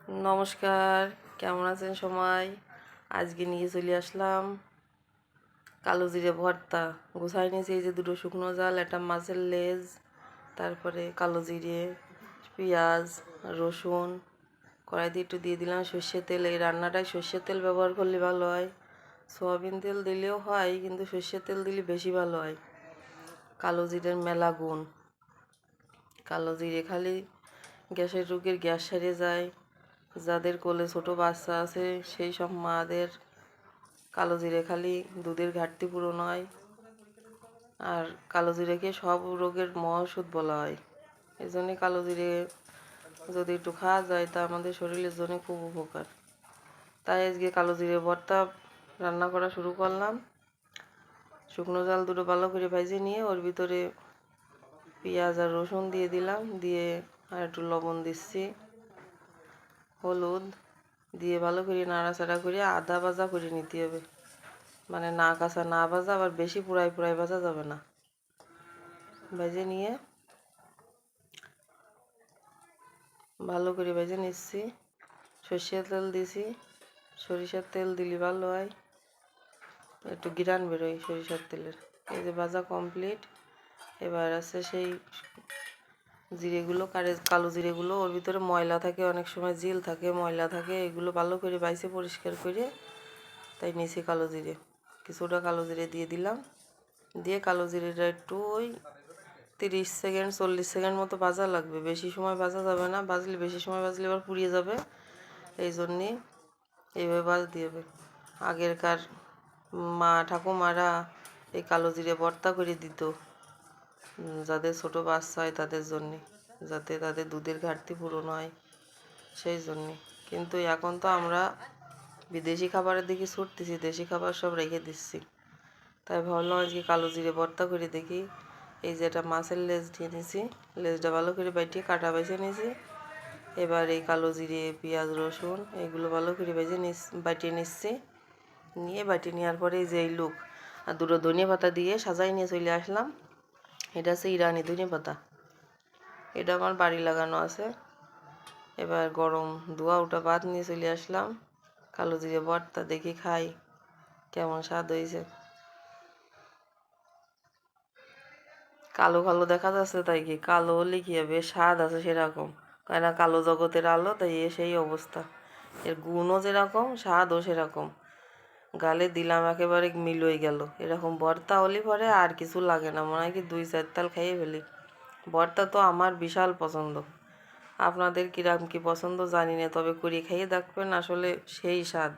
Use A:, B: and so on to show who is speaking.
A: নমস্কার, কেমন আছেন সবাই? আজকে নিয়ে চলে আসলাম কালো জিরে ভর্তা। গোছাই নিয়েছি এই যে দুটো শুকনো জাল, একটা মাছের লেজ, তারপরে কালো জিরে, পেঁয়াজ, রসুন। কড়াইতে একটু দিয়ে দিলাম সর্ষের তেল। এই রান্নাটায় সর্ষের তেল ব্যবহার করলে ভালো হয়, সয়াবিন তেল দিলেও হয়, কিন্তু সর্ষের তেল দিলে বেশি ভালো হয়। কালো জিরের মেলা গুণ। কালো জিরে খালি গ্যাসের রোগের গ্যাস সেরে যায়। যাদের কোলে ছোট বাচ্চা আছে সেই সব মাদের কালো জিরে খালি দুধের ঘাটতি পূরণ হয়। আর কালো জিরেকে সব রোগের মহাওষুধ বলা হয়। এই জন্যে কালো জিরে যদি একটু খাওয়া যায় তা আমাদের শরীরের জন্য খুব উপকার। তাই আজকে কালো জিরে ভর্তা রান্না করা শুরু করলাম। শুকনো জাল দুটো ভালো করে ভেজে নিয়ে ওর ভিতরে পেঁয়াজ আর রসুন দিয়ে দিলাম, দিয়ে আর একটু লবণ দিচ্ছি, হলুদ দিয়ে ভালো করে নাড়াচাড়া করে আদা ভাজা করে নিতে হবে। মানে না কাঁচা না ভাজা, আবার বেশি পুড়াই পুড়াই ভাজা যাবে না। ভেজে নিয়ে ভালো করে ভেজে নিচ্ছি। সর্ষের তেল দিছি, সরিষার তেল দিলে ভালো হয়, একটু ঘ্রাণ বেরোয় সরিষার তেলের। এই যে ভাজা কমপ্লিট। এবার আছে সেই জিরেগুলো, কালো জিরেগুলো, ওর ভিতরে ময়লা থাকে, অনেক সময় জিল থাকে, ময়লা থাকে, এগুলো ভালো করে বাইছে পরিষ্কার করে তাই নিচে কালো জিরে, কিছুটা কালো জিরে দিয়ে দিলাম। দিয়ে কালো জিরেটা একটু ওই 30 সেকেন্ড 40 সেকেন্ড মতো ভাজা লাগবে, বেশি সময় ভাজা যাবে না। বেশি সময় ভাজলে এবার পুড়িয়ে যাবে, এই জন্যে এইভাবে ভাজতে হবে। আগেরকার মা ঠাকুমারা এই কালো জিরে ভর্তা করে দিত যাদের ছোট বাচ্চা হয় তাদের জন্যে, যাতে তাদের দুধের ঘাটতি পূরণ হয় সেই জন্যে। কিন্তু এখন তো আমরা বিদেশি খাবারের দিকে ছুটতেছি, দেশি খাবার সব রেখে দিচ্ছি। তাই ভাবলাম আজকে কালো জিরে ভর্তা করে দেখি। এই যে একটা মাছের লেজ দিয়ে নিয়েছি, লেজটা ভালো করে বাইটিয়ে কাটা বেছে নিয়েছি। এবার এই কালো জিরে, পেঁয়াজ, রসুন এগুলো ভালো করে বাটিয়ে নিচ্ছি। নিয়ে বাটিয়ে নেওয়ার পরে এই যে এই লুক আর দুটো ধনিয়া পাতা দিয়ে সাজাই নিয়ে চলে আসলাম। এটা হচ্ছে ইরানি ধনিয়া পাতা, এটা আমার বাড়ি লাগানো আছে। এবার গরম ধোয়া ওটা ভাত নিয়ে চলে আসলাম। কালো জিরে ভর্তা দেখি খাই কেমন স্বাদ হয়েছে। কালো কালো দেখা যাচ্ছে তাই কি, কালো হলে কি হবে, স্বাদ আছে সেরকম। কেন কালো জগতের আলো, তাই সেই অবস্থা। এর গুণও যেরকম, স্বাদও সেরকম। গালে দিলাম একেবারে মিল হয়ে গেল। এরকম ভর্তা হলে পরে আর কিছু লাগে না, মনে হয় কি 2-4 তাল খাইয়ে ফেলি। ভর্তা তো আমার বিশাল পছন্দ। আপনাদের কিরকম কি পছন্দ জানি না, তবে করে খাইয়ে দেখবেন, আসলে সেই স্বাদ।